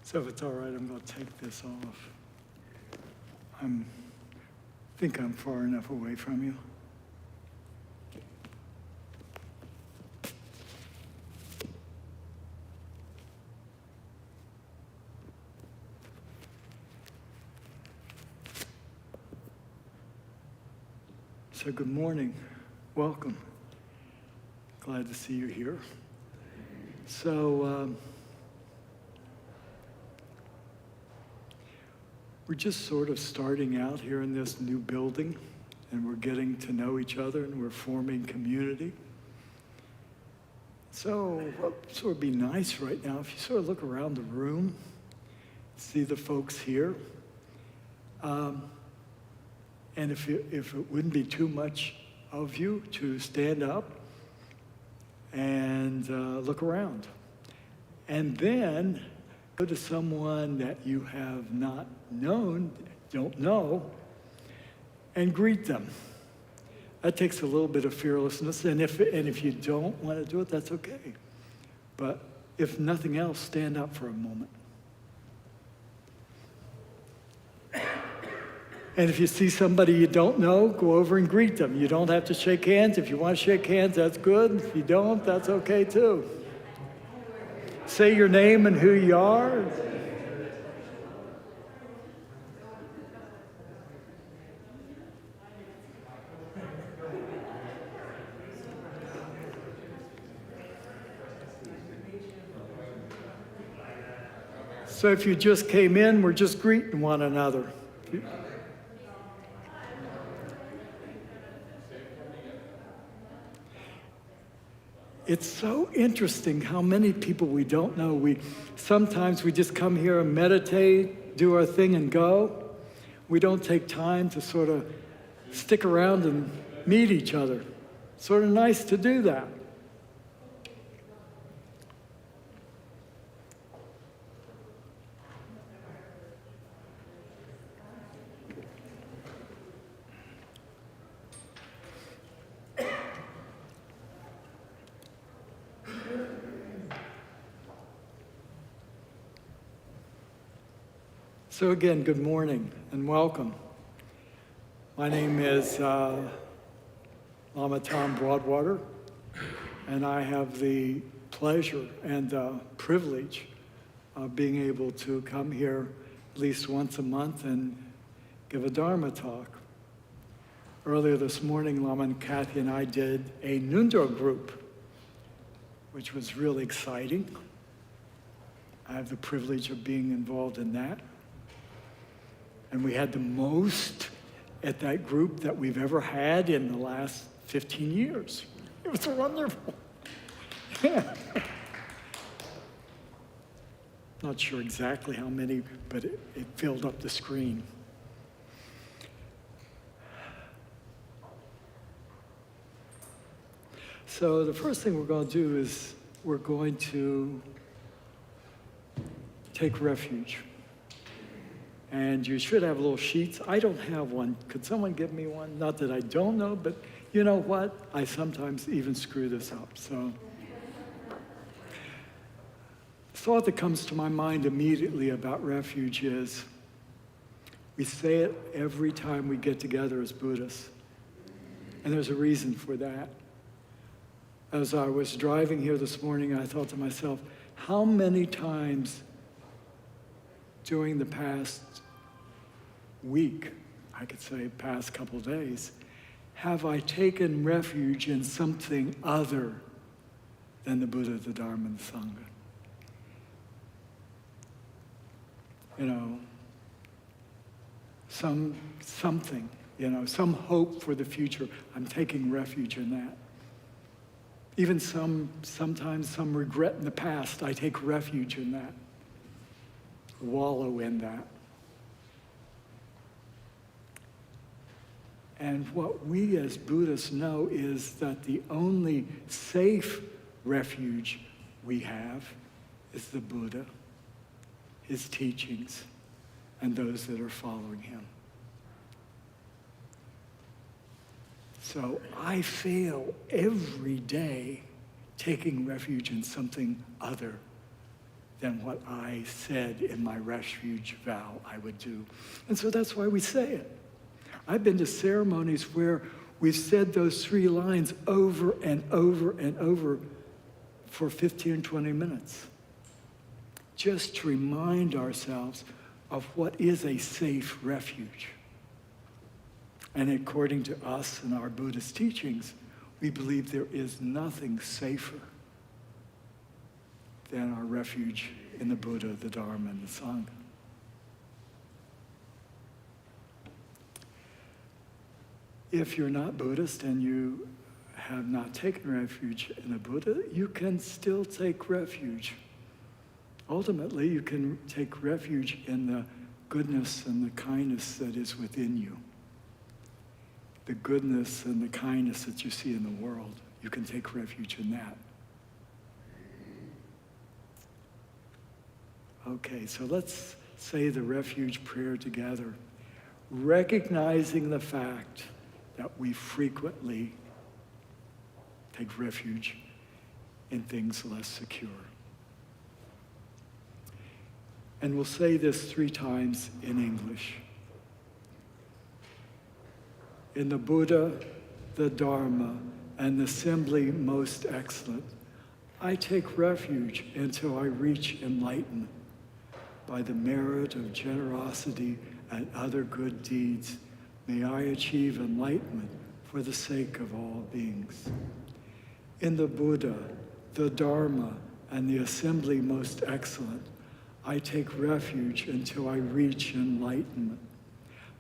So if it's all right, I'm going to take this off. I think I'm far enough away from you. So good morning. Welcome. Glad to see you here. So we're just sort of starting out here in this new building, and we're getting to know each other, and we're forming community. So what sort of be nice right now, if you sort of look around the room, see the folks here, and if it wouldn't be too much of you to stand up and look around. And then go to someone that you have not known, don't know, and greet them. That takes a little bit of fearlessness, and if you don't want to do it, that's okay. But if nothing else, stand up for a moment. And if you see somebody you don't know, go over and greet them. You don't have to shake hands. If you want to shake hands, that's good. If you don't, that's okay too. Say your name and who you are. So if you just came in, we're just greeting one another. It's so interesting how many people we don't know. Sometimes we just come here and meditate, do our thing and go. We don't take time to sort of stick around and meet each other. Sort of nice to do that. So again, good morning and welcome. My name is Lama Broadwater, and I have the pleasure and privilege of being able to come here at least once a month and give a Dharma talk. Earlier this morning, Lama and Kathy and I did a Nundo group, which was really exciting. I have the privilege of being involved in that. And we had the most at that group that we've ever had in the last 15 years. It was wonderful. Not sure exactly how many, but it filled up the screen. So the first thing we're going to do is we're going to take refuge. And you should have little sheets. I don't have one. Could someone give me one? Not that I don't know, but you know what? I sometimes even screw this up. So the thought that comes to my mind immediately about refuge is we say it every time we get together as Buddhists. And there's a reason for that. As I was driving here this morning, I thought to myself, how many times during the past week, I could say past couple days, have I taken refuge in something other than the Buddha, the Dharma, and the Sangha? You know, something, you know, some hope for the future. I'm taking refuge in that. Even sometimes some regret in the past, I take refuge in that. Wallow in that. And what we as Buddhists know is that the only safe refuge we have is the Buddha, his teachings, and those that are following him. So I fail every day taking refuge in something other than what I said in my refuge vow I would do. And so that's why we say it. I've been to ceremonies where we've said those 3 lines over and over and over for 15, 20 minutes, just to remind ourselves of what is a safe refuge. And according to us and our Buddhist teachings, we believe there is nothing safer than our refuge in the Buddha, the Dharma, and the Sangha. If you're not Buddhist and you have not taken refuge in the Buddha, you can still take refuge. Ultimately, you can take refuge in the goodness and the kindness that is within you. The goodness and the kindness that you see in the world, you can take refuge in that. Okay, so let's say the refuge prayer together, recognizing the fact that we frequently take refuge in things less secure. And we'll say this 3 times in English. In the Buddha, the Dharma, and the assembly most excellent, I take refuge until I reach enlightenment. By the merit of generosity and other good deeds, may I achieve enlightenment for the sake of all beings. In the Buddha, the Dharma, and the assembly most excellent, I take refuge until I reach enlightenment.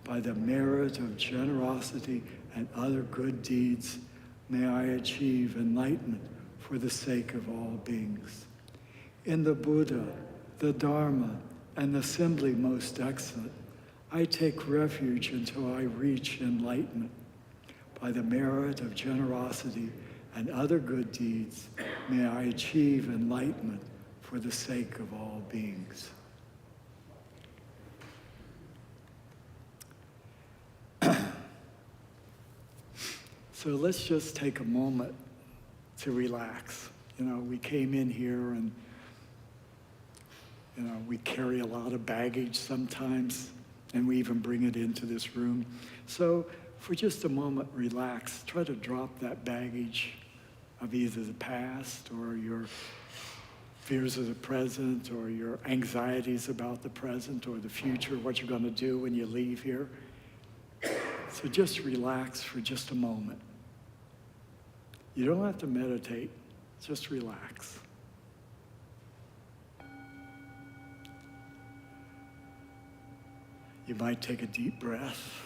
By the merit of generosity and other good deeds, may I achieve enlightenment for the sake of all beings. In the Buddha, the Dharma, and the assembly most excellent, I take refuge until I reach enlightenment. By the merit of generosity and other good deeds, may I achieve enlightenment for the sake of all beings. So let's just take a moment to relax. You know, we came in here and, you know, we carry a lot of baggage sometimes, and we even bring it into this room. So for just a moment, relax. Try to drop that baggage of either the past or your fears of the present or your anxieties about the present or the future, what you're going to do when you leave here. So just relax for just a moment. You don't have to meditate, just relax. You might take a deep breath.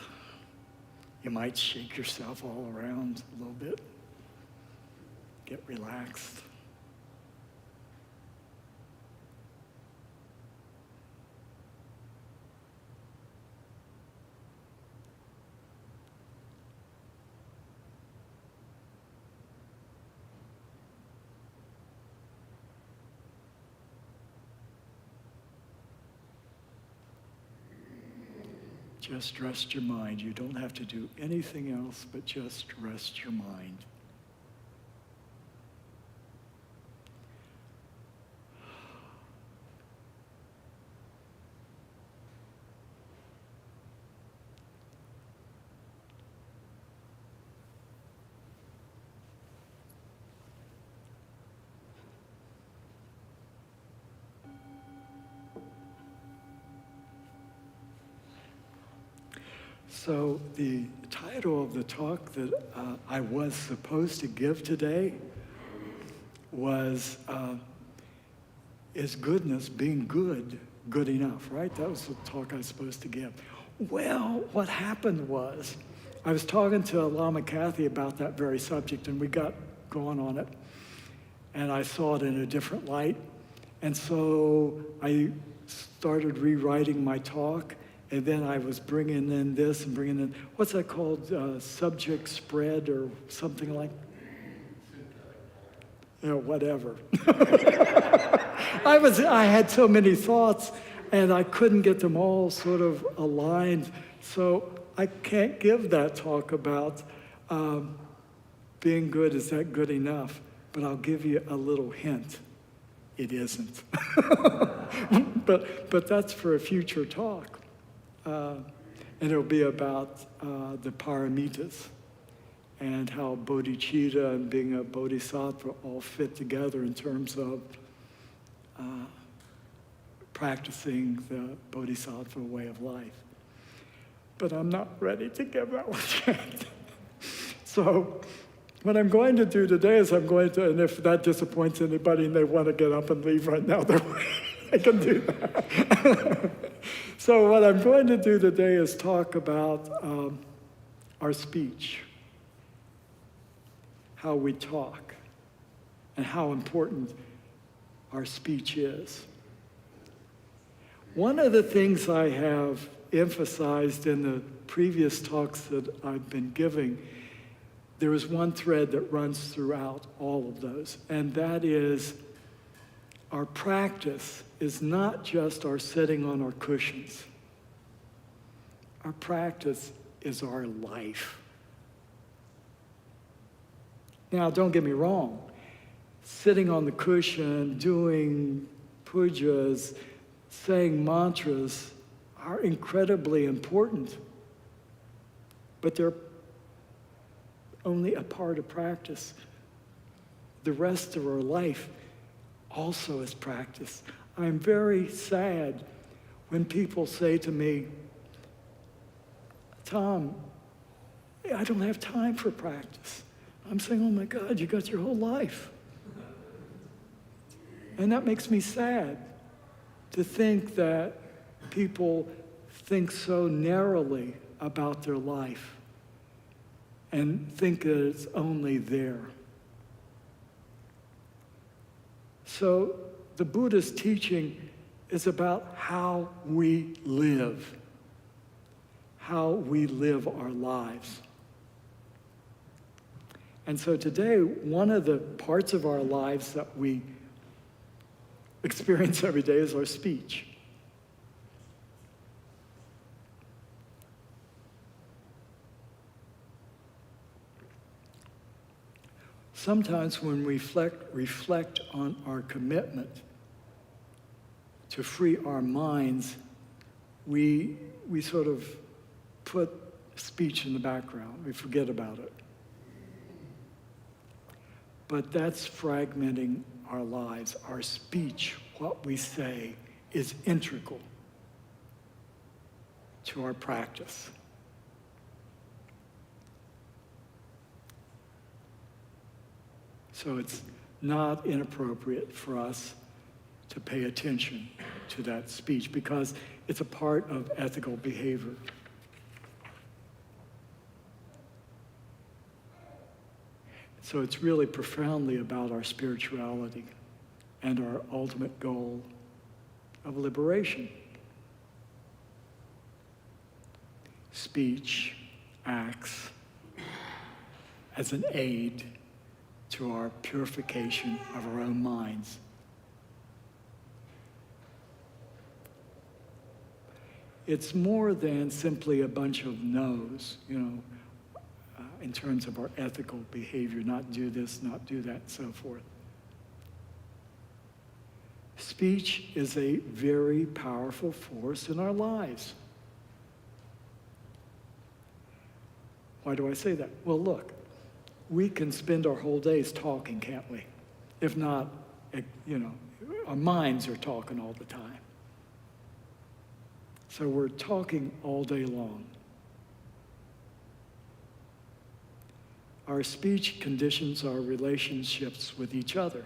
You might shake yourself all around a little bit. Get relaxed. Just rest your mind. You don't have to do anything else but just rest your mind. So the title of the talk that I was supposed to give today was, is goodness, being good, good enough, right? That was the talk I was supposed to give. Well, what happened was, I was talking to Lama Kathy about that very subject, and we got going on it, and I saw it in a different light, and so I started rewriting my talk. And then I was bringing in this and bringing in, what's that called? Subject spread or something like, you know, whatever. I had so many thoughts and I couldn't get them all sort of aligned. So I can't give that talk about being good, is that good enough? But I'll give you a little hint. it isn't. But that's for a future talk. And it'll be about the paramitas and how bodhicitta and being a bodhisattva all fit together in terms of practicing the bodhisattva way of life. But I'm not ready to give that one yet. So what I'm going to do today is I'm going to, and if that disappoints anybody and they want to get up and leave right now, they can do that. So what I'm going to do today is talk about our speech, how we talk, and how important our speech is. One of the things I have emphasized in the previous talks that I've been giving, there is one thread that runs throughout all of those, and that is our practice is not just our sitting on our cushions. Our practice is our life. Now, don't get me wrong. Sitting on the cushion, doing pujas, saying mantras are incredibly important, but they're only a part of practice. The rest of our life also is practice. I'm very sad when people say to me, Tom, I don't have time for practice. I'm saying, oh my God, you got your whole life. And that makes me sad to think that people think so narrowly about their life and think that it's only there. So the Buddhist teaching is about how we live our lives. And so today, one of the parts of our lives that we experience every day is our speech. Sometimes when we reflect on our commitment to free our minds, we sort of put speech in the background. We forget about it. But that's fragmenting our lives. Our speech, what we say, is integral to our practice. So it's not inappropriate for us to pay attention to that speech because it's a part of ethical behavior. So it's really profoundly about our spirituality and our ultimate goal of liberation. Speech acts as an aid to our purification of our own minds. It's more than simply a bunch of no's, in terms of our ethical behavior, not do this, not do that, and so forth. Speech is a very powerful force in our lives. Why do I say that? Well, look, we can spend our whole days talking, can't we? If not, our minds are talking all the time. So we're talking all day long. Our speech conditions our relationships with each other.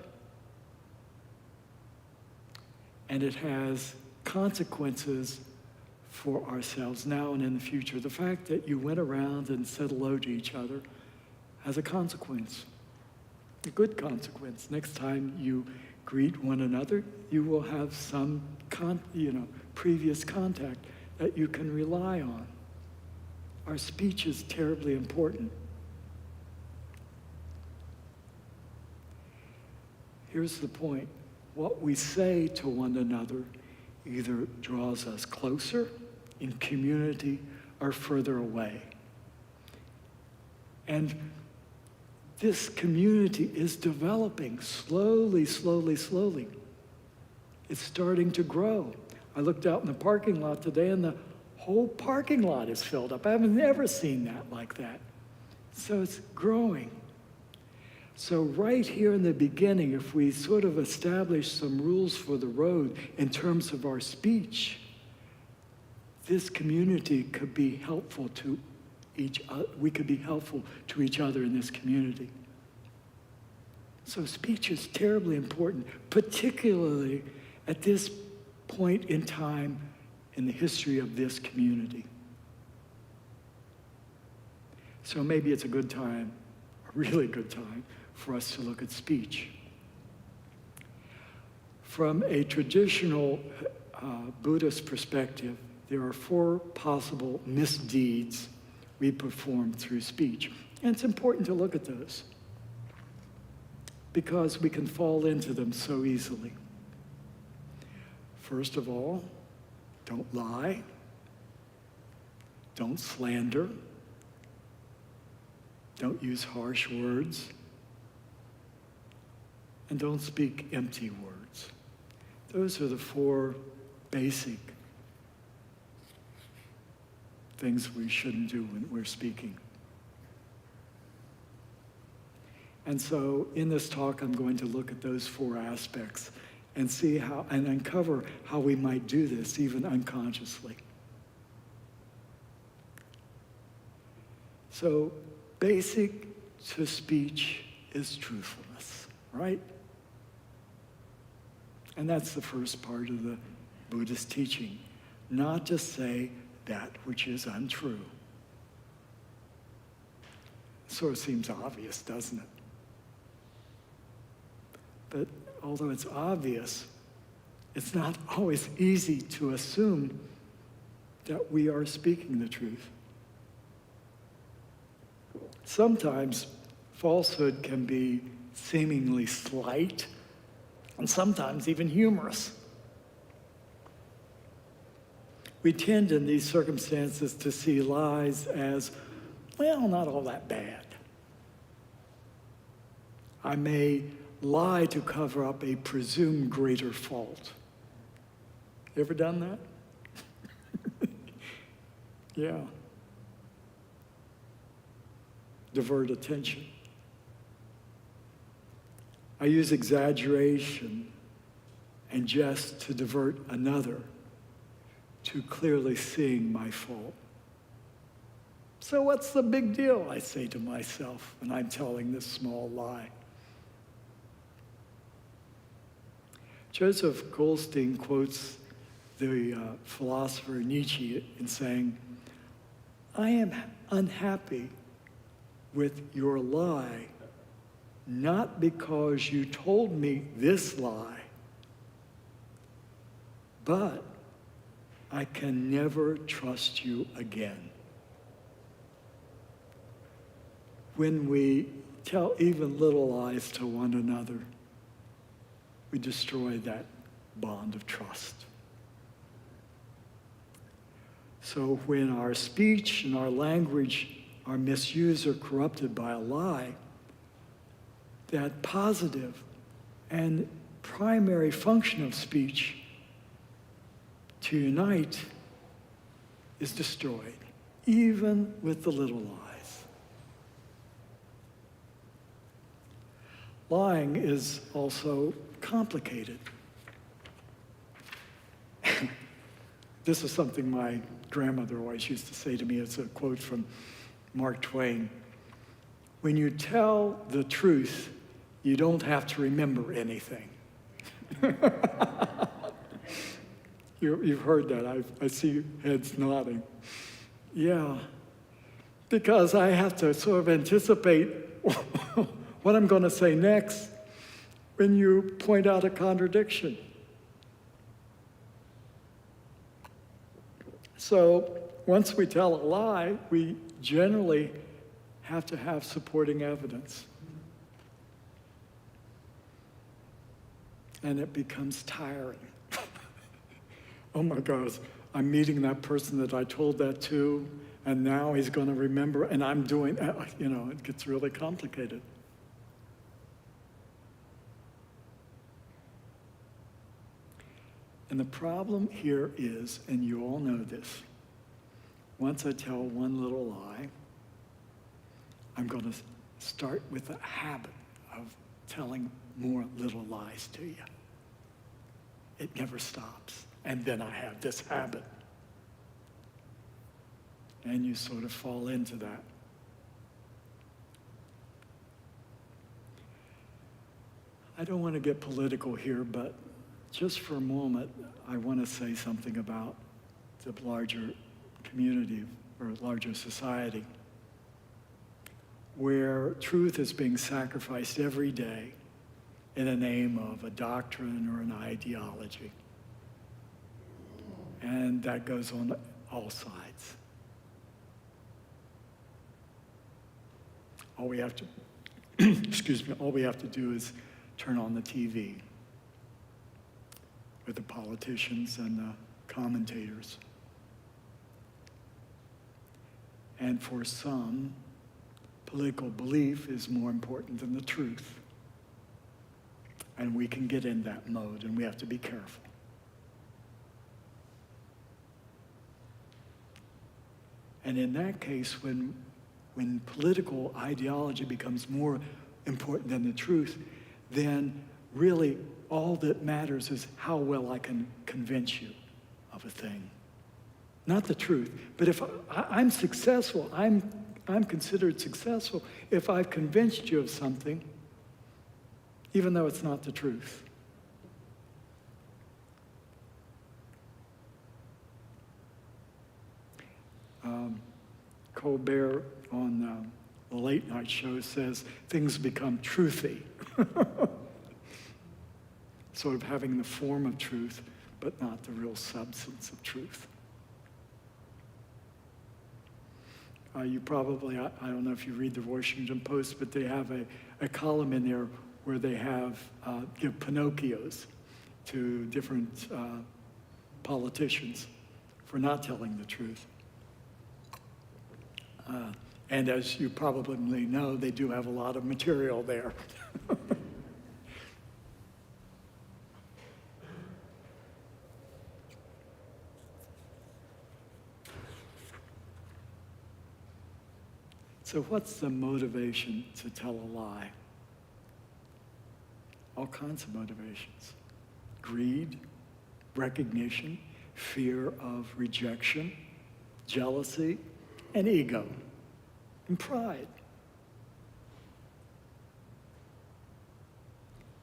And it has consequences for ourselves now and in the future. The fact that you went around and said hello to each other has a consequence, a good consequence. Next time you greet one another, you will have some previous contact that you can rely on. Our speech is terribly important. Here's the point. What we say to one another either draws us closer in community or further away. And this community is developing slowly, slowly, slowly. It's starting to grow. I looked out in the parking lot today and the whole parking lot is filled up. I haven't ever seen that like that. So it's growing. So right here in the beginning, if we sort of establish some rules for the road in terms of our speech, this community could be helpful to each other. We could be helpful to each other in this community. So speech is terribly important, particularly at this point in time in the history of this community. So maybe it's a good time, a really good time, for us to look at speech. From a traditional Buddhist perspective, there are 4 possible misdeeds we perform through speech. And it's important to look at those because we can fall into them so easily. First of all, don't lie, don't slander, don't use harsh words, and don't speak empty words. Those are the 4 basic things we shouldn't do when we're speaking. And so in this talk, I'm going to look at those 4 aspects and see how, and uncover how we might do this even unconsciously. So basic to speech is truthfulness, right? And that's the first part of the Buddhist teaching, not to say that which is untrue. Sort of seems obvious, doesn't it? But although it's obvious, it's not always easy to assume that we are speaking the truth. Sometimes falsehood can be seemingly slight, and sometimes even humorous. We tend in these circumstances to see lies as, well, not all that bad. I may lie to cover up a presumed greater fault. You ever done that? Yeah. Divert attention. I use exaggeration and jest to divert another to clearly seeing my fault. So what's the big deal, I say to myself when I'm telling this small lie. Joseph Goldstein quotes the philosopher Nietzsche in saying, I am unhappy with your lie, not because you told me this lie, but I can never trust you again. When we tell even little lies to one another, we destroy that bond of trust. So when our speech and our language are misused or corrupted by a lie, that positive and primary function of speech to unite is destroyed, even with the little lies. Lying is also complicated. This is something my grandmother always used to say to me. It's a quote from Mark Twain. When you tell the truth, you don't have to remember anything. You've heard that. I see heads nodding. Yeah, because I have to sort of anticipate what I'm going to say next when you point out a contradiction. So once we tell a lie, we generally have to have supporting evidence. And it becomes tiring. Oh my gosh, I'm meeting that person that I told that to, and now he's going to remember, and I'm doing, it gets really complicated. And the problem here is, and you all know this, once I tell one little lie, I'm going to start with a habit of telling more little lies to you. It never stops. And then I have this habit. And you sort of fall into that. I don't want to get political here, but just for a moment, I want to say something about the larger community or larger society, where truth is being sacrificed every day in the name of a doctrine or an ideology. And that goes on all sides. All we have to, all we have to do is turn on the TV with the politicians and the commentators. And for some, political belief is more important than the truth. And we can get in that mode, and we have to be careful. And in that case, when political ideology becomes more important than the truth, then really all that matters is how well I can convince you of a thing. Not the truth. But if I'm successful, I'm considered successful if I've convinced you of something, even though it's not the truth. Colbert on the late night show says things become truthy. Sort of having the form of truth, but not the real substance of truth. You probably, I don't know if you read the Washington Post, but they have a column in there where they have give Pinocchios to different politicians for not telling the truth. And as you probably know, they do have a lot of material there. So what's the motivation to tell a lie? All kinds of motivations. Greed, recognition, fear of rejection, jealousy, and ego, and pride.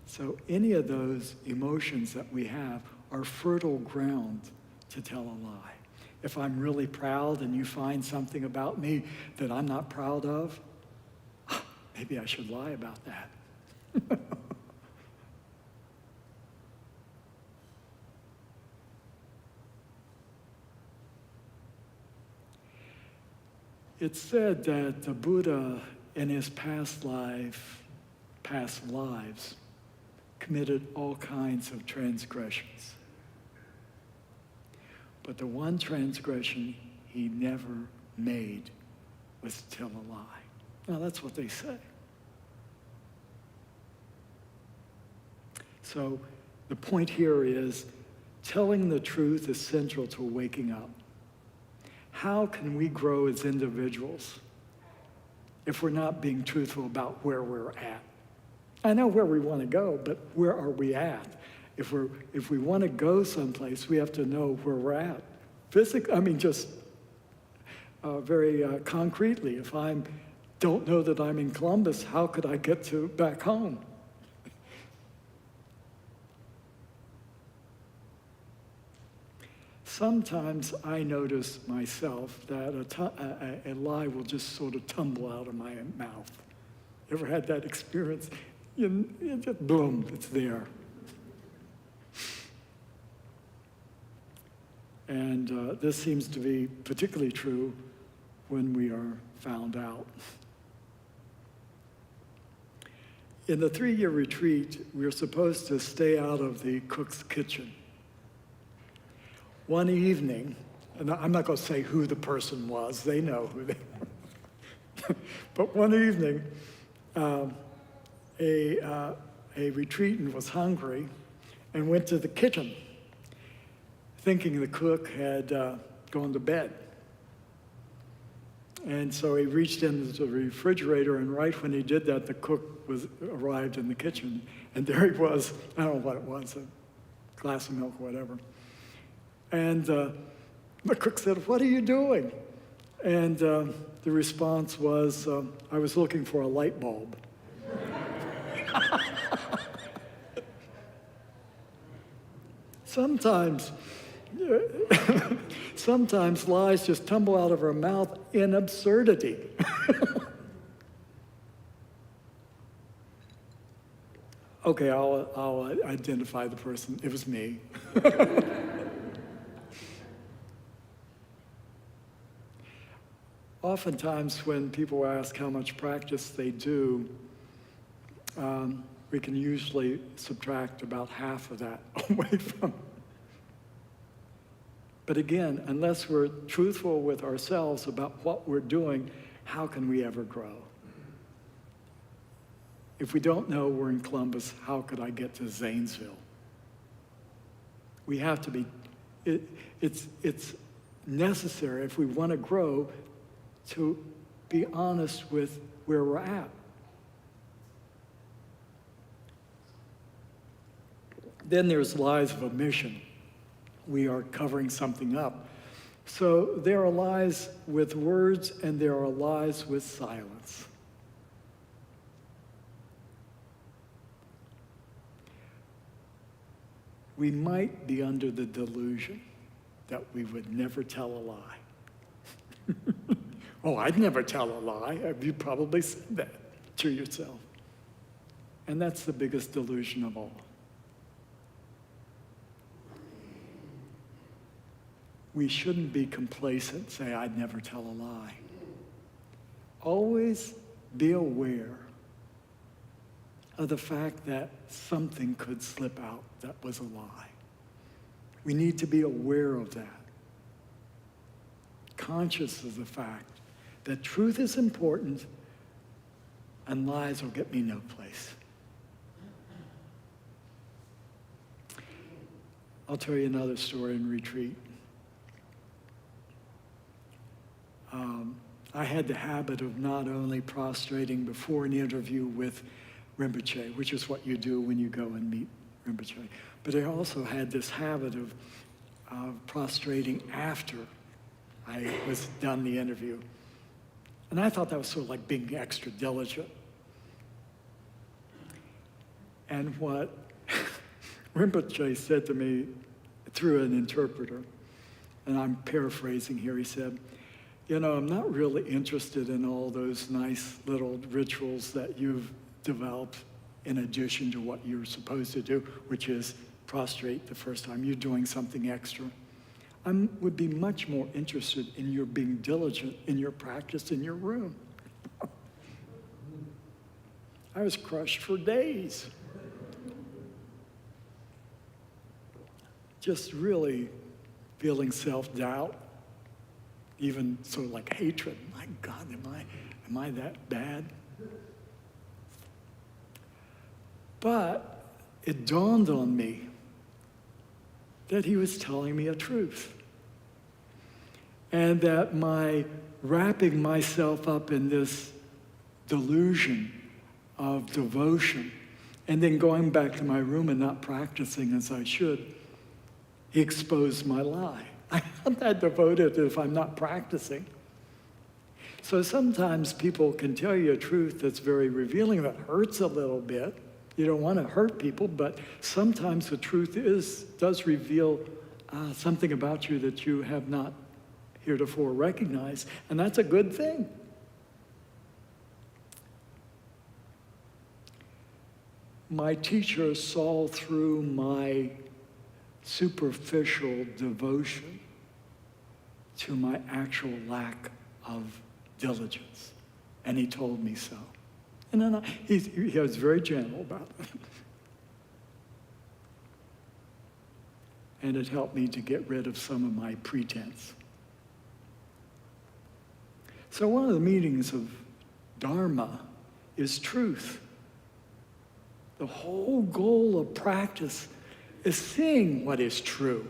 So any of those emotions that we have are fertile ground to tell a lie. If I'm really proud and you find something about me that I'm not proud of, maybe I should lie about that. It's said that the Buddha in his past lives, committed all kinds of transgressions. But the one transgression he never made was to tell a lie. Now, that's what they say. So the point here is telling the truth is central to waking up. How can we grow as individuals if we're not being truthful about where we're at? I know where we want to go, but where are we at? If we want to go someplace, we have to know where we're at. Just very concretely. If I don't know that I'm in Columbus, how could I get back home? Sometimes I notice myself that a lie will just sort of tumble out of my mouth. Ever had that experience? You just, boom, it's there. And this seems to be particularly true when we are found out. In the 3-year retreat, we were supposed to stay out of the cook's kitchen. One evening, and I'm not going to say who the person was, they know who they were. But one evening, a retreatant was hungry and went to the kitchen. thinking the cook had gone to bed. And so he reached into the refrigerator, and right when he did that, the cook arrived in the kitchen. And there he was, I don't know what it was, a glass of milk or whatever. And the cook said, "What are you doing?" And the response was, "I was looking for a light bulb." Sometimes lies just tumble out of our mouth in absurdity. Okay, I'll identify the person. It was me. Oftentimes when people ask how much practice they do, we can usually subtract about half of that away from. But again, unless we're truthful with ourselves about what we're doing, how can we ever grow? If we don't know we're in Columbus, how could I get to Zanesville? We have to be, it's necessary if we want to grow to be honest with where we're at. Then there's lies of omission. We are covering something up. So there are lies with words and there are lies with silence. We might be under the delusion that we would never tell a lie. Oh, I'd never tell a lie. You probably said that to yourself. And that's the biggest delusion of all. We shouldn't be complacent, say, "I'd never tell a lie." Always be aware of the fact that something could slip out that was a lie. We need to be aware of that. Conscious of the fact that truth is important and lies will get me no place. I'll tell you another story in retreat. I had the habit of not only prostrating before an interview with Rinpoche, which is what you do when you go and meet Rinpoche, but I also had this habit of prostrating after I was done the interview. And I thought that was sort of like being extra diligent. And what Rinpoche said to me through an interpreter, and I'm paraphrasing here, he said, "You know, I'm not really interested in all those nice little rituals that you've developed in addition to what you're supposed to do, which is prostrate the first time. You're doing something extra. I would be much more interested in your being diligent in your practice in your room." I was crushed for days. Just really feeling self-doubt. Even sort of like hatred. My God, am I that bad? But it dawned on me that he was telling me a truth. And that my wrapping myself up in this delusion of devotion and then going back to my room and not practicing as I should, he exposed my lie. I'm not that devoted if I'm not practicing. So sometimes people can tell you a truth that's very revealing, that hurts a little bit. You don't want to hurt people, but sometimes the truth does reveal something about you that you have not heretofore recognized, and that's a good thing. My teacher saw through my superficial devotion to my actual lack of diligence. And he told me so. And then he was very gentle about it. And it helped me to get rid of some of my pretense. So one of the meanings of Dharma is truth. The whole goal of practice is seeing what is true.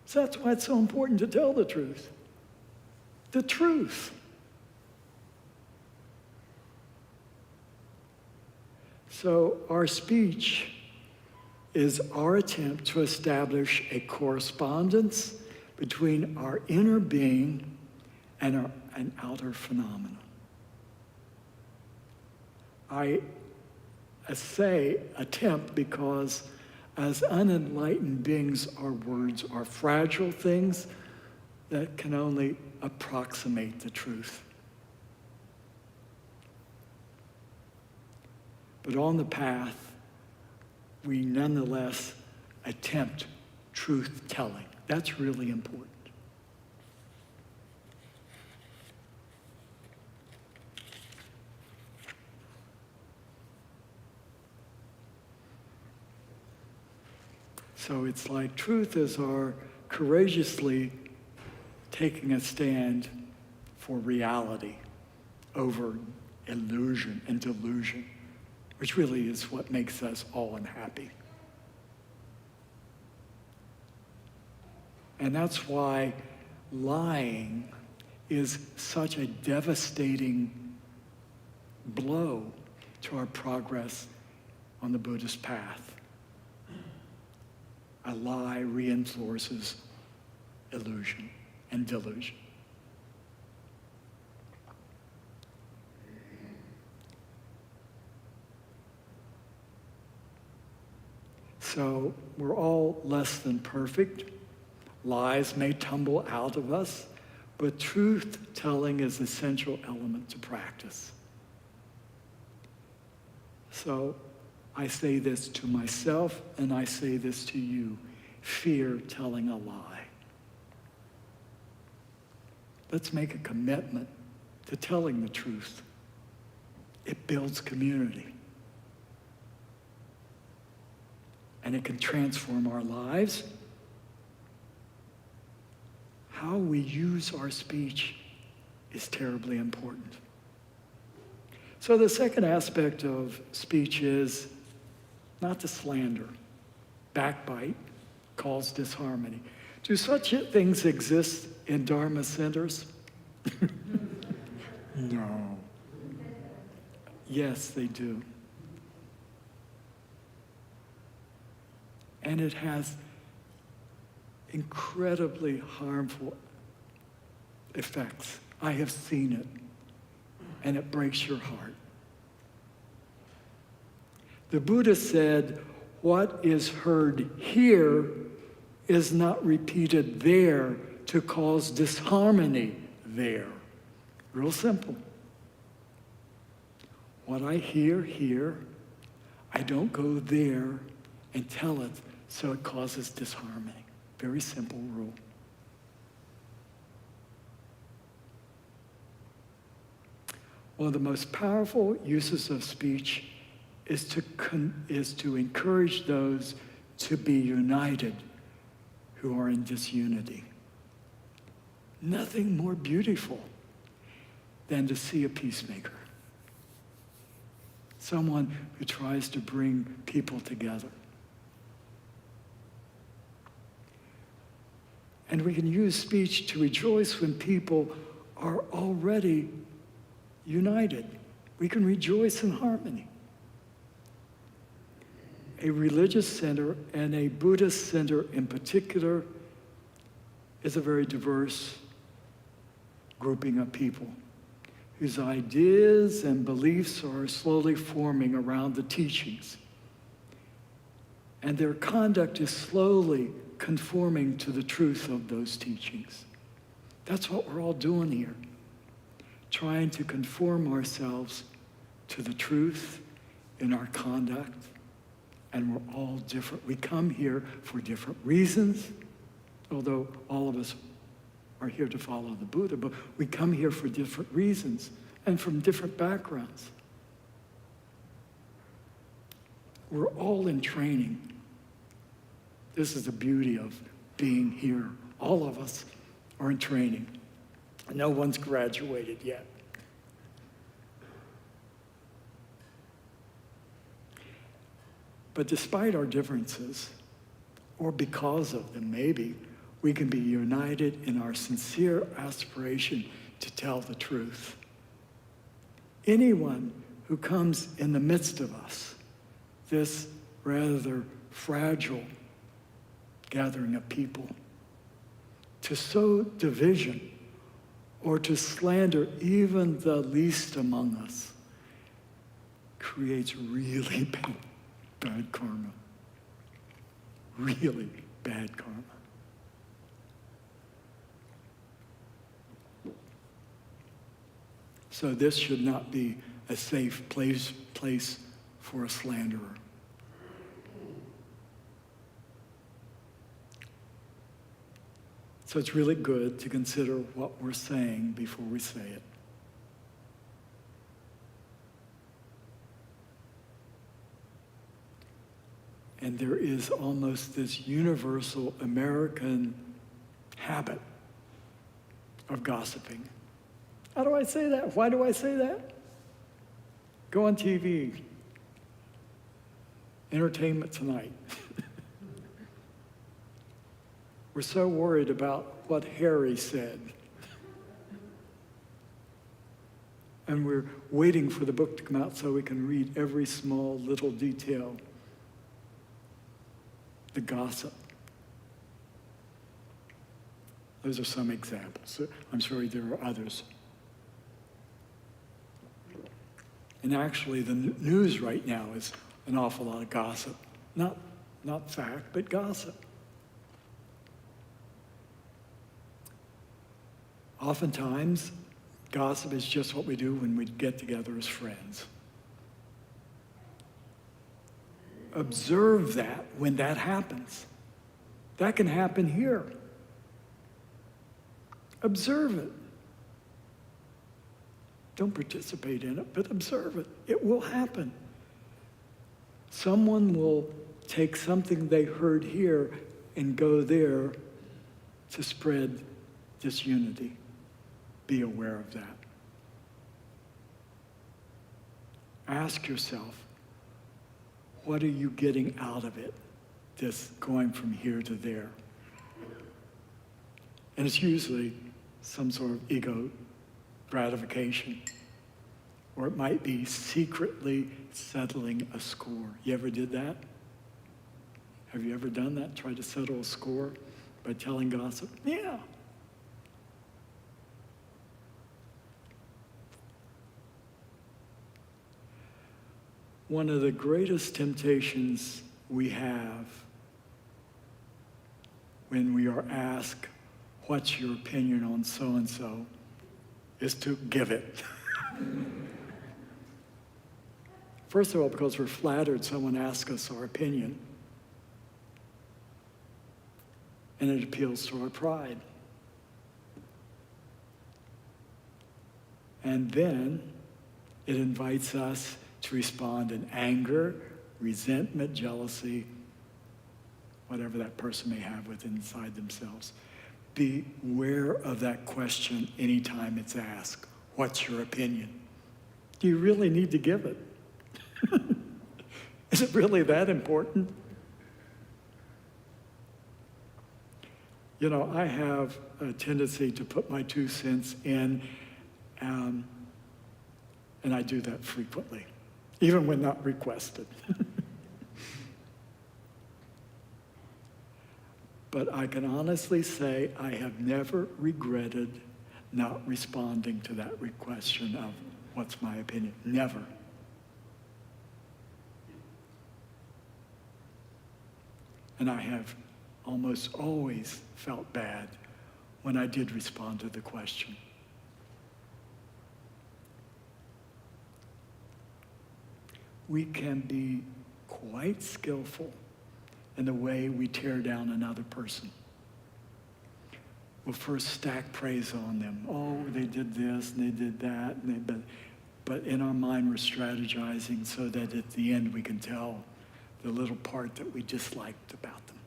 So that's why it's so important to tell the truth. The truth. So our speech is our attempt to establish a correspondence between our inner being and an outer phenomenon. I say attempt because as unenlightened beings, our words are fragile things that can only approximate the truth. But on the path, we nonetheless attempt truth-telling. That's really important. So it's like truth is our courageously taking a stand for reality over illusion and delusion, which really is what makes us all unhappy. And that's why lying is such a devastating blow to our progress on the Buddhist path. A lie reinforces illusion and delusion. So we're all less than perfect. Lies may tumble out of us, but truth-telling is an essential element to practice. So I say this to myself, and I say this to you. Fear telling a lie. Let's make a commitment to telling the truth. It builds community. And it can transform our lives. How we use our speech is terribly important. So the second aspect of speech is not to slander, backbite, cause disharmony. Do such things exist in Dharma centers? No. Yes, they do. And it has incredibly harmful effects. I have seen it, and it breaks your heart. The Buddha said, what is heard here is not repeated there to cause disharmony there. Real simple. What I hear here, I don't go there and tell it so it causes disharmony. Very simple rule. One of the most powerful uses of speech is to encourage those to be united who are in disunity. Nothing more beautiful than to see a peacemaker. Someone who tries to bring people together. And we can use speech to rejoice when people are already united. We can rejoice in harmony. A religious center, and a Buddhist center in particular, is a very diverse grouping of people whose ideas and beliefs are slowly forming around the teachings. And their conduct is slowly conforming to the truth of those teachings. That's what we're all doing here, trying to conform ourselves to the truth in our conduct. And we're all different. We come here for different reasons, although all of us are here to follow the Buddha, but we come here for different reasons and from different backgrounds. We're all in training. This is the beauty of being here. All of us are in training. No one's graduated yet. But despite our differences, or because of them maybe, we can be united in our sincere aspiration to tell the truth. Anyone who comes in the midst of us, this rather fragile gathering of people, to sow division or to slander even the least among us, creates really bad karma. Really bad karma. So this should not be a safe place for a slanderer. So it's really good to consider what we're saying before we say it. And there is almost this universal American habit of gossiping. How do I say that? Why do I say that? Go on TV. Entertainment Tonight. We're so worried about what Harry said. And we're waiting for the book to come out so we can read every small little detail. The gossip. Those are some examples. I'm sure there are others. And actually, the news right now is an awful lot of gossip. Not fact, but gossip. Oftentimes, gossip is just what we do when we get together as friends. Observe that when that happens. That can happen here. Observe it. Don't participate in it, but observe it. It will happen. Someone will take something they heard here and go there to spread disunity. Be aware of that. Ask yourself, what are you getting out of it, this going from here to there? And it's usually some sort of ego gratification. Or it might be secretly settling a score. You ever did that? Have you ever done that? Tried to settle a score by telling gossip? Yeah. One of the greatest temptations we have when we are asked, what's your opinion on so-and-so, is to give it. First of all, because we're flattered someone asks us our opinion. And it appeals to our pride. And then it invites us to respond in anger, resentment, jealousy, whatever that person may have within inside themselves. Beware of that question anytime it's asked. What's your opinion? Do you really need to give it? Is it really that important? You know, I have a tendency to put my 2 cents in, and I do that frequently, even when not requested. But I can honestly say I have never regretted not responding to that question of what's my opinion. Never. And I have almost always felt bad when I did respond to the question. We can be quite skillful in the way we tear down another person. We'll first stack praise on them. Oh, they did this and they did that. But in our mind, we're strategizing so that at the end we can tell the little part that we disliked about them.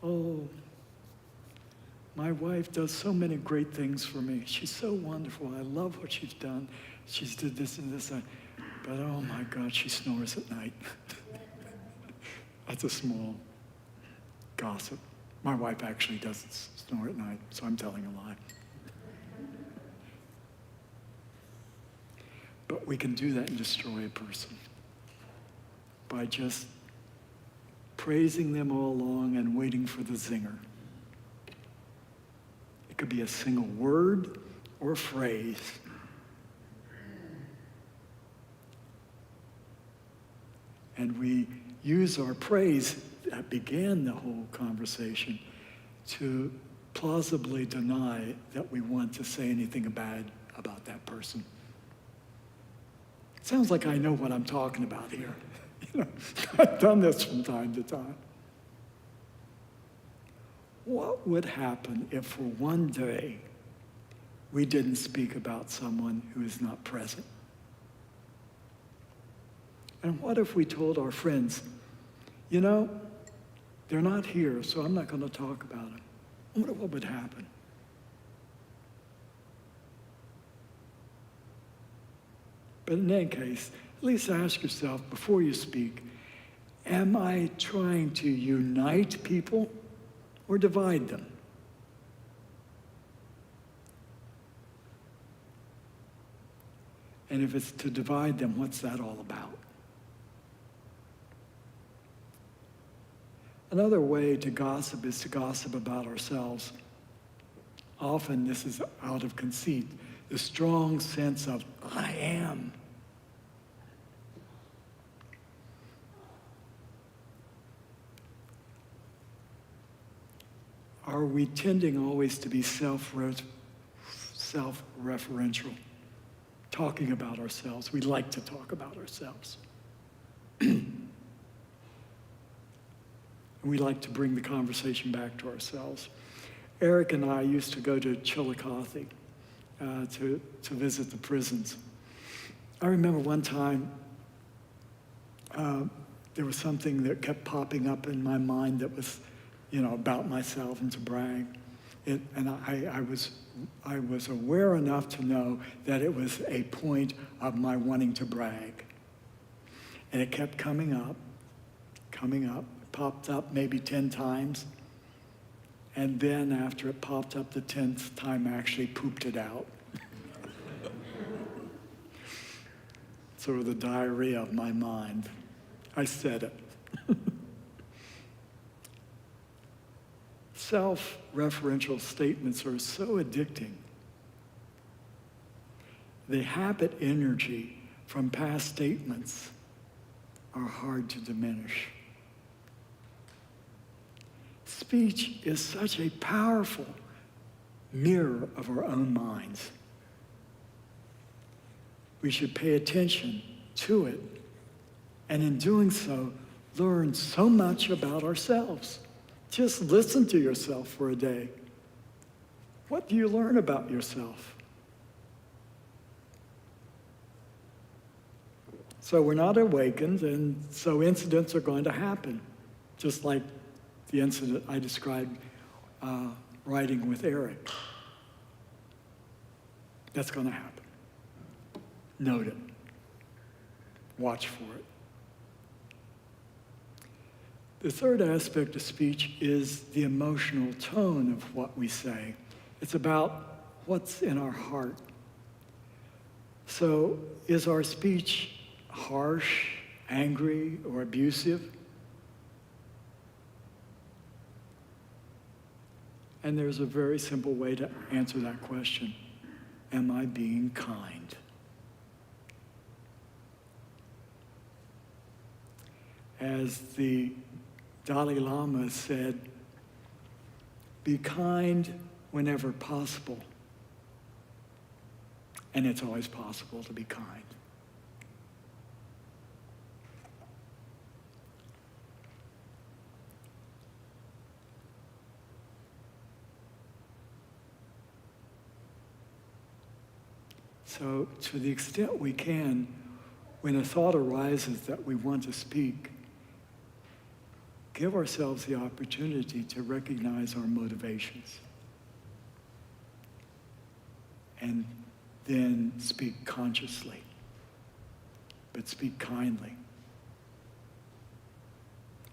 Oh, my wife does so many great things for me. She's so wonderful. I love what she's done. She's did this and this. But oh my God, she snores at night. That's a small gossip. My wife actually doesn't snore at night, so I'm telling a lie. But we can do that and destroy a person by just praising them all along and waiting for the zinger. It could be a single word or phrase. And we use our praise that began the whole conversation to plausibly deny that we want to say anything bad about that person. It sounds like I know what I'm talking about here. I've done this from time to time. What would happen if for one day we didn't speak about someone who is not present? And what if we told our friends, they're not here, so I'm not going to talk about them. I wonder what would happen. But in any case, at least ask yourself before you speak, am I trying to unite people or divide them? And if it's to divide them, what's that all about? Another way to gossip is to gossip about ourselves. Often this is out of conceit, the strong sense of, I am. Are we tending always to be self-referential, talking about ourselves? We like to talk about ourselves. And we like to bring the conversation back to ourselves. Eric and I used to go to Chillicothe to visit the prisons. I remember one time there was something that kept popping up in my mind that was about myself and to brag. And I was aware enough to know that it was a point of my wanting to brag. And it kept coming up, popped up maybe 10 times. And then after it popped up the 10th time, I actually pooped it out. Sort of the diarrhea of my mind. I said it. Self-referential statements are so addicting. The habit energy from past statements are hard to diminish. Speech is such a powerful mirror of our own minds. We should pay attention to it, and in doing so, learn so much about ourselves. Just listen to yourself for a day. What do you learn about yourself? So we're not awakened, and so incidents are going to happen, just like the incident I described riding with Eric. That's going to happen. Note it. Watch for it. The third aspect of speech is the emotional tone of what we say. It's about what's in our heart. So is our speech harsh, angry, or abusive? And there's a very simple way to answer that question. Am I being kind? As the Dalai Lama said, be kind whenever possible. And it's always possible to be kind. So to the extent we can, when a thought arises that we want to speak, give ourselves the opportunity to recognize our motivations. And then speak consciously, but speak kindly.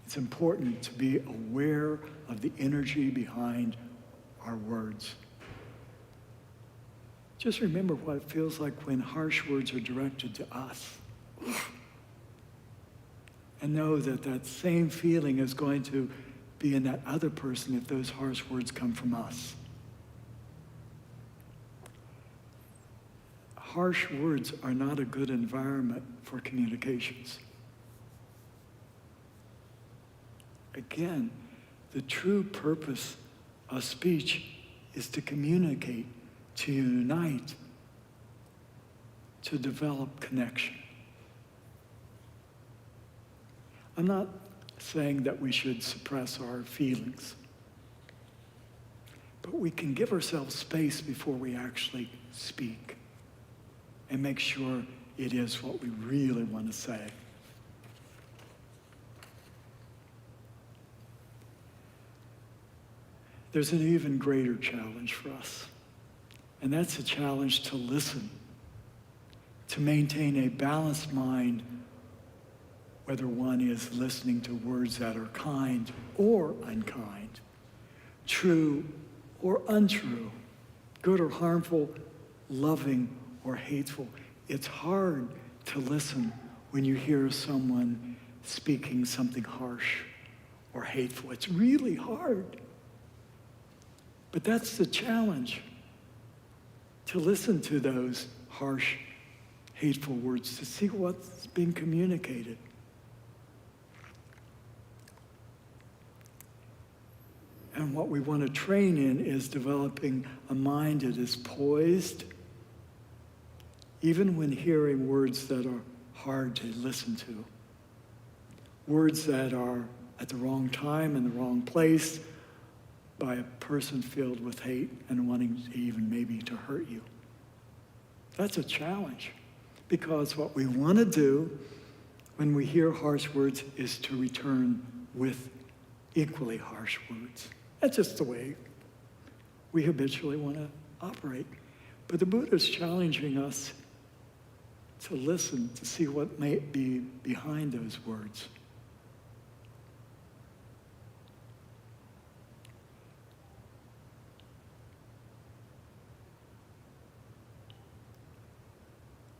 It's important to be aware of the energy behind our words. Just remember what it feels like when harsh words are directed to us. And know that that same feeling is going to be in that other person if those harsh words come from us. Harsh words are not a good environment for communications. Again, the true purpose of speech is to communicate, to unite, to develop connection. I'm not saying that we should suppress our feelings, but we can give ourselves space before we actually speak and make sure it is what we really want to say. There's an even greater challenge for us, and that's a challenge to listen, to maintain a balanced mind, whether one is listening to words that are kind or unkind, true or untrue, good or harmful, loving or hateful. It's hard to listen when you hear someone speaking something harsh or hateful. It's really hard. But that's the challenge, to listen to those harsh, hateful words, to see what's being communicated. And what we want to train in is developing a mind that is poised, even when hearing words that are hard to listen to. Words that are at the wrong time, in the wrong place, by a person filled with hate and wanting even maybe to hurt you. That's a challenge, because what we want to do when we hear harsh words is to return with equally harsh words. That's just the way we habitually want to operate. But the Buddha is challenging us to listen, to see what may be behind those words.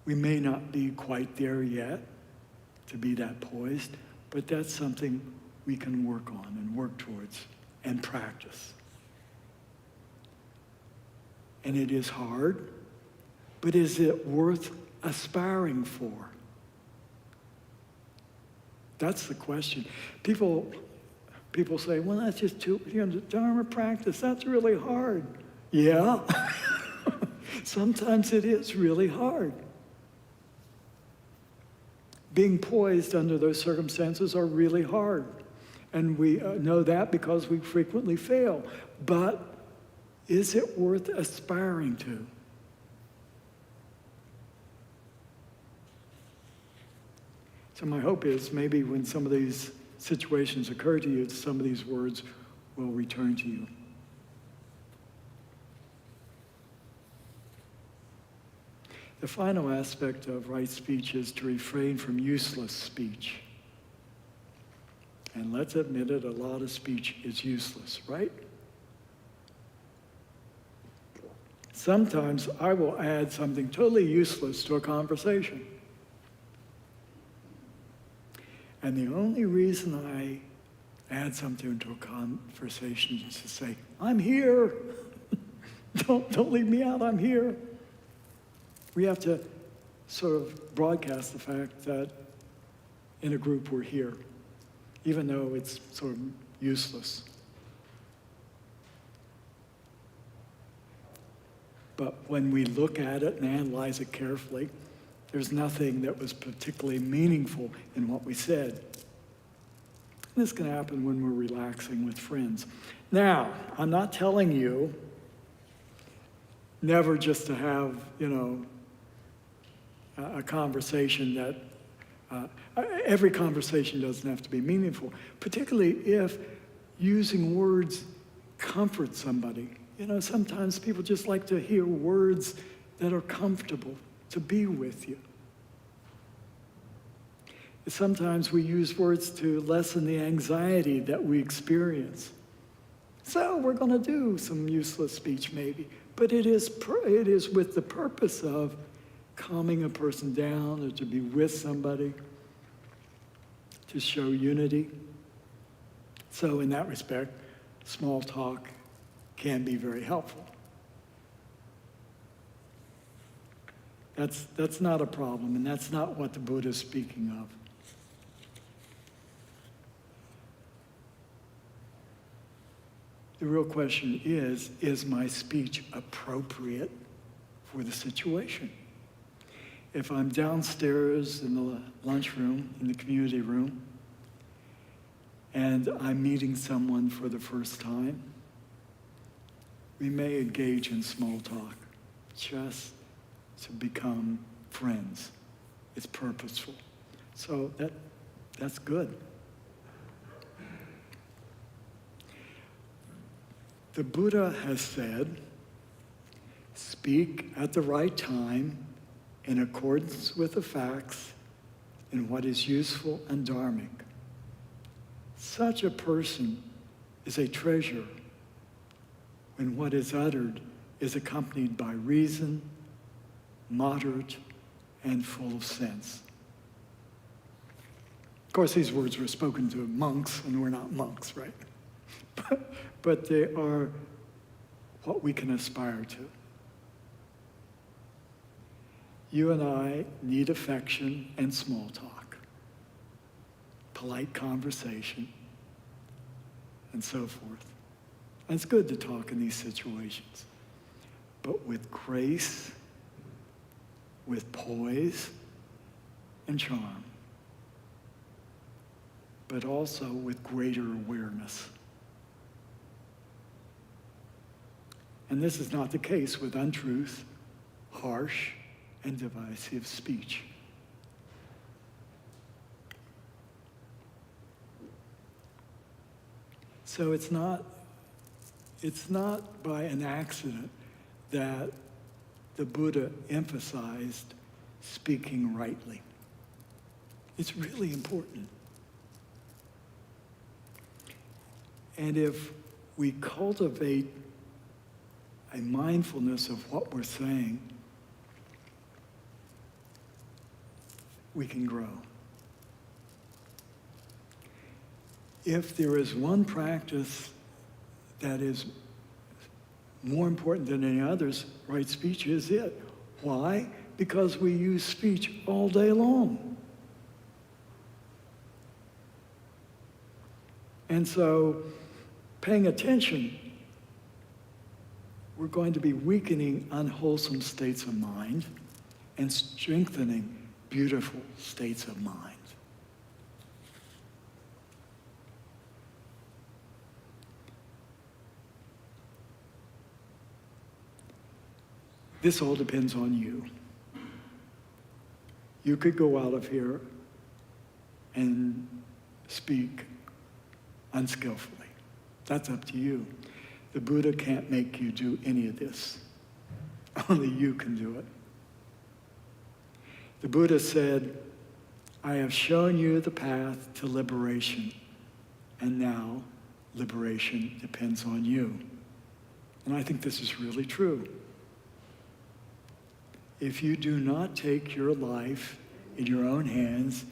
We may not be quite there yet to be that poised, but that's something we can work on and work towards and practice. And it is hard, but is it worth aspiring for? That's the question. People say, well, that's just too, Dharma practice, that's really hard. Yeah, sometimes it is really hard. Being poised under those circumstances are really hard. And we know that because we frequently fail. But is it worth aspiring to? So my hope is maybe when some of these situations occur to you, some of these words will return to you. The final aspect of right speech is to refrain from useless speech. And let's admit it, a lot of speech is useless, right? Sometimes I will add something totally useless to a conversation. And the only reason I add something to a conversation is to say, I'm here. Don't leave me out, I'm here. We have to sort of broadcast the fact that in a group we're here, even though it's sort of useless. But when we look at it and analyze it carefully, there's nothing that was particularly meaningful in what we said. This can happen when we're relaxing with friends. Now, I'm not telling you never just to have, a conversation that, every conversation doesn't have to be meaningful, particularly if using words comforts somebody. Sometimes people just like to hear words that are comfortable to be with you. Sometimes we use words to lessen the anxiety that we experience. So we're going to do some useless speech maybe, but it is with the purpose of calming a person down or to be with somebody, to show unity. So in that respect, small talk can be very helpful. That's not a problem, and that's not what the Buddha is speaking of. The real question is my speech appropriate for the situation? If I'm downstairs in the lunchroom, in the community room, and I'm meeting someone for the first time, we may engage in small talk just to become friends. It's purposeful. So that's good. The Buddha has said, speak at the right time in accordance with the facts in what is useful and dharmic. Such a person is a treasure when what is uttered is accompanied by reason, moderate, and full of sense. Of course, these words were spoken to monks, and we're not monks, right? But they are what we can aspire to. You and I need affection and small talk, polite conversation, and so forth. And it's good to talk in these situations, but with grace, with poise and charm, but also with greater awareness. And this is not the case with untruth, harsh, and divisive speech. So it's not by an accident that the Buddha emphasized speaking rightly. It's really important. And if we cultivate a mindfulness of what we're saying, we can grow. If there is one practice that is more important than any others, right speech is it. Why? Because we use speech all day long. And so, paying attention, we're going to be weakening unwholesome states of mind and strengthening beautiful states of mind. This all depends on you. You could go out of here and speak unskillfully. That's up to you. The Buddha can't make you do any of this. Only you can do it. The Buddha said, I have shown you the path to liberation, and now liberation depends on you. And I think this is really true. If you do not take your life in your own hands,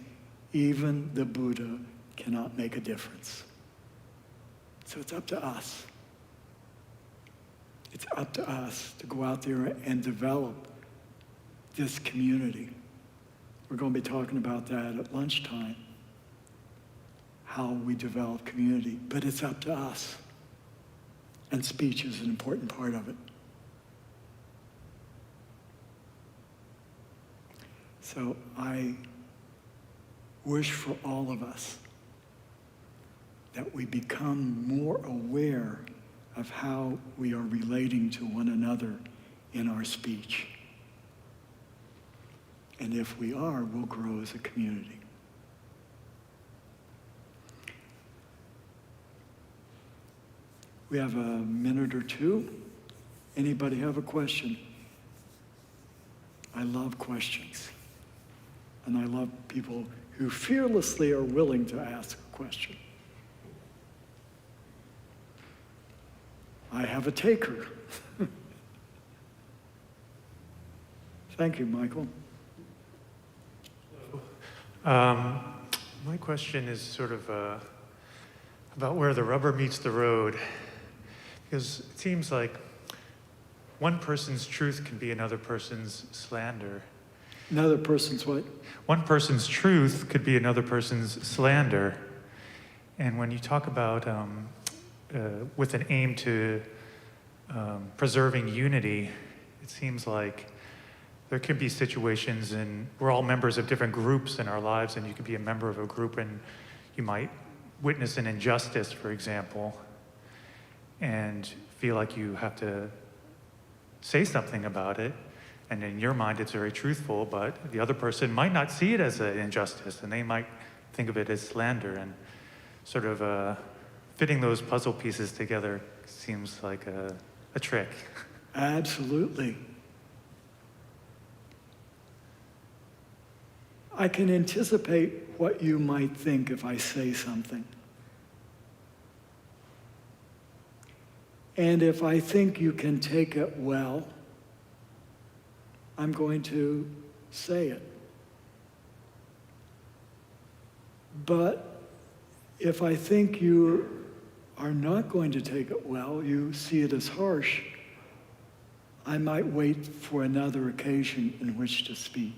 even the Buddha cannot make a difference. So it's up to us. It's up to us to go out there and develop this community. We're going to be talking about that at lunchtime, how we develop community. But it's up to us. And speech is an important part of it. So I wish for all of us that we become more aware of how we are relating to one another in our speech. And if we are, we'll grow as a community. We have a minute or two. Anybody have a question? I love questions. And I love people who fearlessly are willing to ask a question. I have a taker. Thank you, Michael. My question is sort of about where the rubber meets the road, because it seems like one person's truth can be another person's slander. Another person's what? One person's truth could be another person's slander. And when you talk about with an aim to preserving unity, it seems like there could be situations, and we're all members of different groups in our lives, and you could be a member of a group and you might witness an injustice, for example, and feel like you have to say something about it. And in your mind, it's very truthful, but the other person might not see it as an injustice, and they might think of it as slander. And sort of fitting those puzzle pieces together seems like a trick. Absolutely. I can anticipate what you might think if I say something. And if I think you can take it well, I'm going to say it. But if I think you are not going to take it well, you see it as harsh, I might wait for another occasion in which to speak.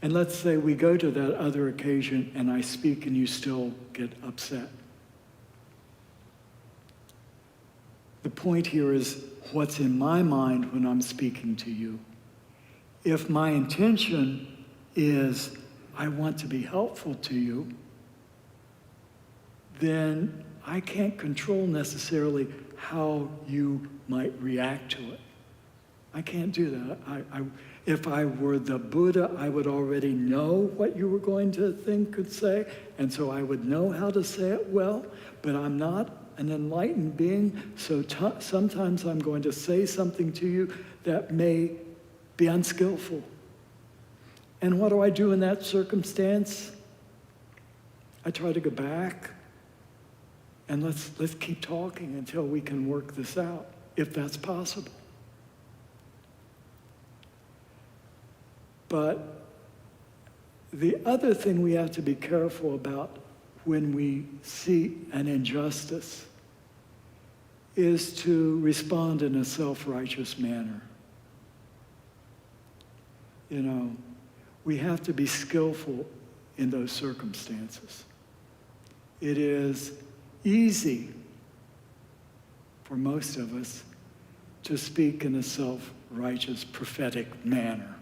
And let's say we go to that other occasion and I speak and you still get upset. The point here is what's in my mind when I'm speaking to you. If my intention is I want to be helpful to you, then I can't control necessarily how you might react to it. I can't do that. If I were the Buddha, I would already know what you were going to think and say, and so I would know how to say it well, but I'm not an enlightened being, so sometimes I'm going to say something to you that may be unskillful. And what do I do in that circumstance? I try to go back, and let's keep talking until we can work this out, if that's possible. But the other thing we have to be careful about when we see an injustice is to respond in a self-righteous manner. You know, we have to be skillful in those circumstances. It is easy for most of us to speak in a self-righteous, prophetic manner.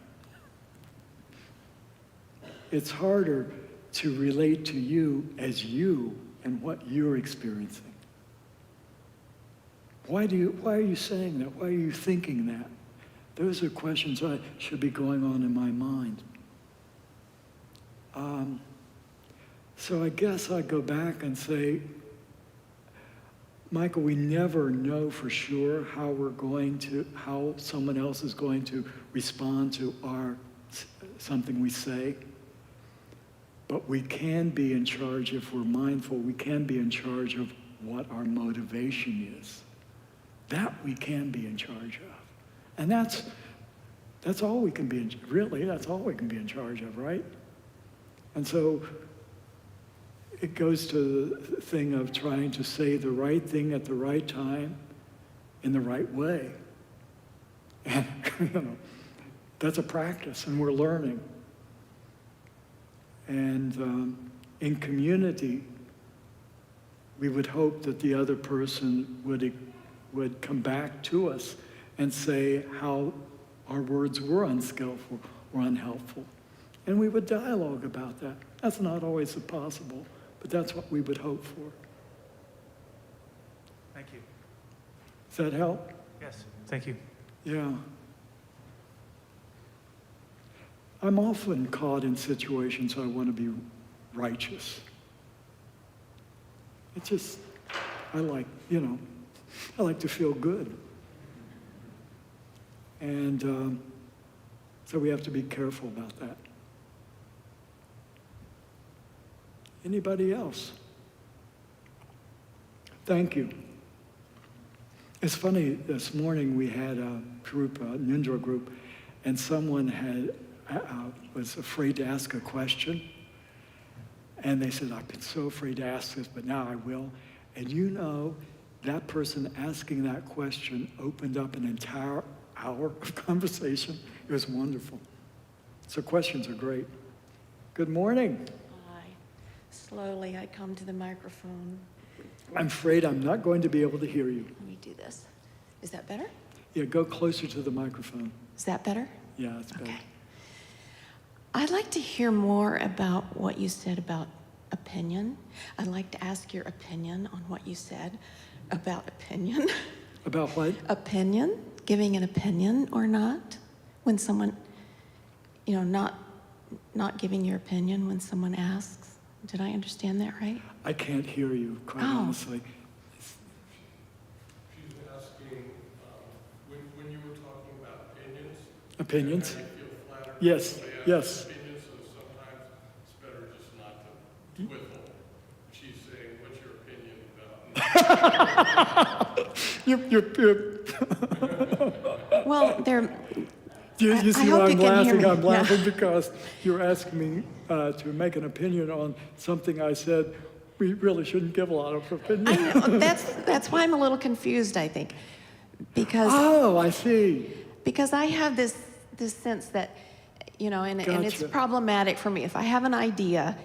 It's harder to relate to you as you and what you're experiencing. Why are you saying that? Why are you thinking that? Those are questions that should be going on in my mind. So I guess I go back and say, Michael, we never know for sure how someone else is going to respond to something we say. But we can be in charge, if we're mindful, we can be in charge of what our motivation is. That we can be in charge of. And that's all we can be, that's all we can be in charge of, right? And so it goes to the thing of trying to say the right thing at the right time in the right way. And that's a practice, and we're learning. And in community, we would hope that the other person would come back to us and say how our words were unskillful or unhelpful. And we would dialogue about that. That's not always possible, but that's what we would hope for. Thank you. Does that help? Yes, thank you. Yeah. I'm often caught in situations I want to be righteous. It's just, I like to feel good. And So we have to be careful about that. Anybody else? Thank you. It's funny, this morning we had a group, a ninja group, and someone was afraid to ask a question. And they said, I've been so afraid to ask this, but now I will. And you know, that person asking that question opened up an entire hour of conversation. It was wonderful. So questions are great. Good morning. Hi. Slowly I come to the microphone. I'm afraid I'm not going to be able to hear you. Let me do this. Is that better? Yeah, go closer to the microphone. Is that better? Yeah, that's better. Okay. I'd like to hear more about what you said about opinion. I'd like to ask your opinion on what you said about opinion. About what? Opinion, giving an opinion or not. When someone, not giving your opinion when someone asks. Did I understand that right? I can't hear you, quite honestly. She's asking, when you were talking about opinions. Opinions? How you feel flattered. Yes, Somebody asks yes. Opinions, so sometimes it's better just not to twiddle. She's saying, what's your opinion about? Well, You see I hope why you I'm can hear laughing? me. I'm laughing Yeah. because you're asking me to make an opinion on something I said we really shouldn't give a lot of opinion. I know, that's why I'm a little confused, I think. Because Oh, I see. because I have this sense that, and it's Gotcha. problematic for me. If I have an idea,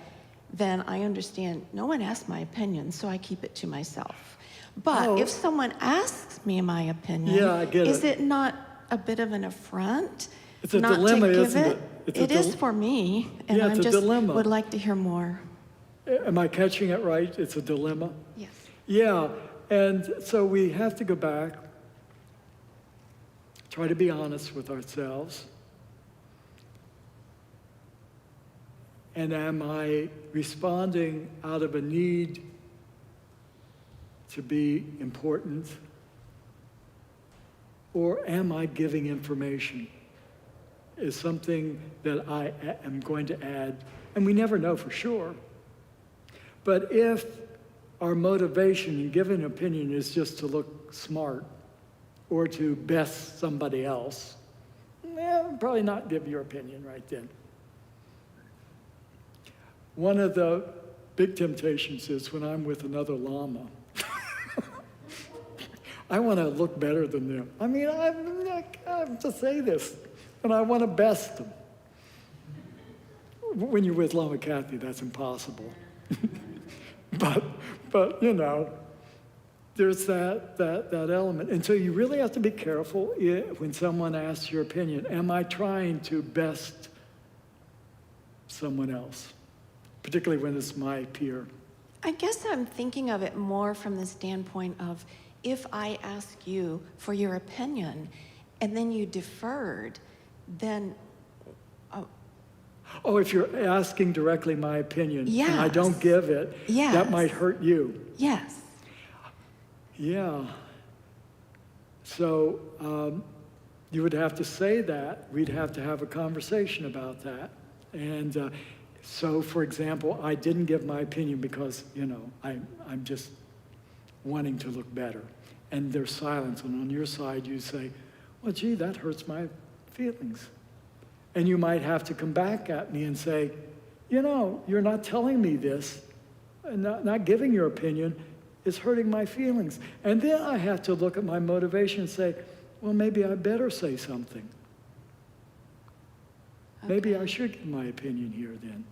then I understand no one asked my opinion, so I keep it to myself. But Oh. if someone asks me my opinion, Yeah, I get is it. it not a bit of an affront? It's a not dilemma, to give isn't it? it? It's a It is dil- for me, and Yeah, I it's a just dilemma. would like to hear more. Am I catching it right? It's a dilemma? Yes. Yeah, and so we have to go back, try to be honest with ourselves. And am I responding out of a need to be important? Or am I giving information? Is something that I am going to add, and we never know for sure. But if our motivation in giving an opinion is just to look smart or to best somebody else, probably not give your opinion right then. One of the big temptations is when I'm with another Lama, I want to look better than them. I mean, I have to say this, and I want to best them. When you're with Lama Kathy, that's impossible. but there's that element. And so you really have to be careful when someone asks your opinion. Am I trying to best someone else? Particularly when it's my peer. I guess I'm thinking of it more from the standpoint of if I ask you for your opinion and then you deferred, then Oh, if you're asking directly my opinion and I don't Yes. give it, Yes. that might hurt you. yes. Yeah. So you would have to say that. We'd have to have a conversation about that. And so, for example, I didn't give my opinion because, I'm just wanting to look better. And there's silence. And on your side, you say, well, gee, that hurts my feelings. And you might have to come back at me and say, you're not telling me this, and not giving your opinion is hurting my feelings. And then I have to look at my motivation and say, well, maybe I better say something. Maybe I should give my opinion here then,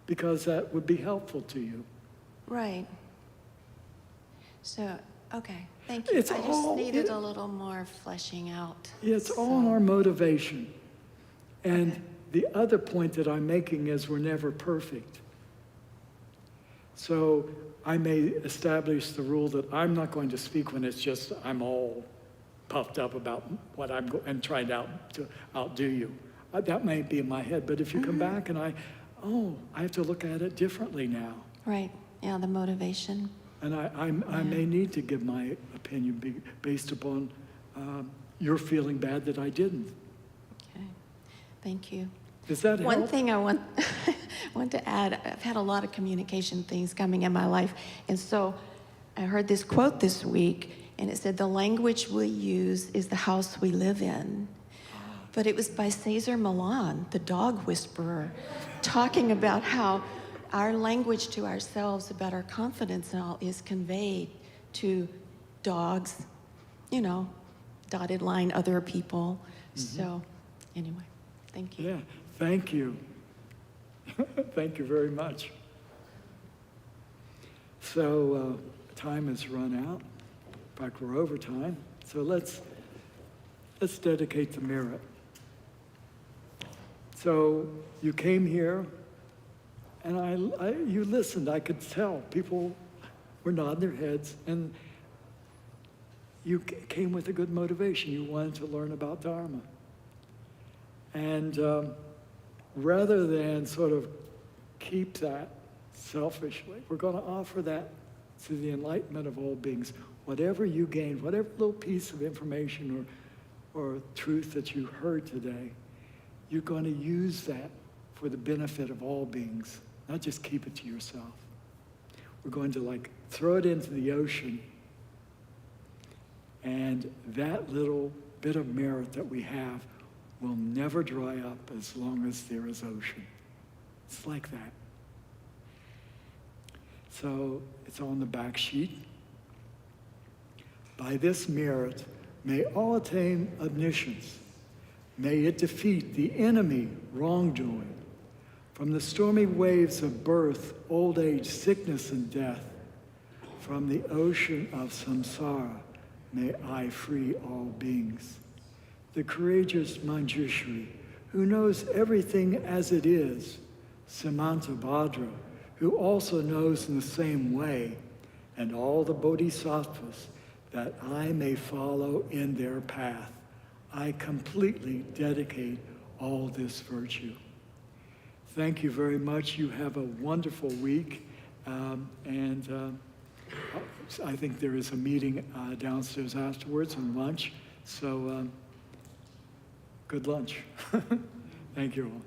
because that would be helpful to you. Right. So, okay, thank you. It's I just all- needed a little more fleshing out. It's all in our motivation. And the other point that I'm making is we're never perfect. So I may establish the rule that I'm not going to speak when it's just I'm all puffed up about what and trying to outdo you. That may be in my head, but if you come back and I have to look at it differently now. Right, yeah, the motivation. And I may need to give my opinion based upon your feeling bad that I didn't. Okay. Thank you. Does that help? One thing I want to add, I've had a lot of communication things coming in my life, and so I heard this quote this week, and it said, "The language we use is the house we live in." But it was by Cesar Millan, the dog whisperer, talking about how our language to ourselves about our confidence and all is conveyed to dogs, you know, dotted line other people. So anyway, thank you. Yeah, thank you. Thank you very much. So time has run out. In fact, we're over time. So let's dedicate the merit. So you came here, and you listened. I could tell people were nodding their heads, and you came with a good motivation. You wanted to learn about Dharma. And rather than sort of keep that selfishly, we're going to offer that to the enlightenment of all beings. Whatever you gained, whatever little piece of information or truth that you heard today, you're going to use that for the benefit of all beings, not just keep it to yourself. We're going to throw it into the ocean, and that little bit of merit that we have will never dry up as long as there is ocean. It's like that. So it's on the back sheet. By this merit, may all attain omniscience. May it defeat the enemy wrongdoing. From the stormy waves of birth, old age, sickness, and death, from the ocean of samsara, may I free all beings. The courageous Manjushri, who knows everything as it is, Samantabhadra, who also knows in the same way, and all the bodhisattvas, that I may follow in their path. I completely dedicate all this virtue. Thank you very much. You have a wonderful week. And I think there is a meeting downstairs afterwards and lunch. So good lunch. Thank you all.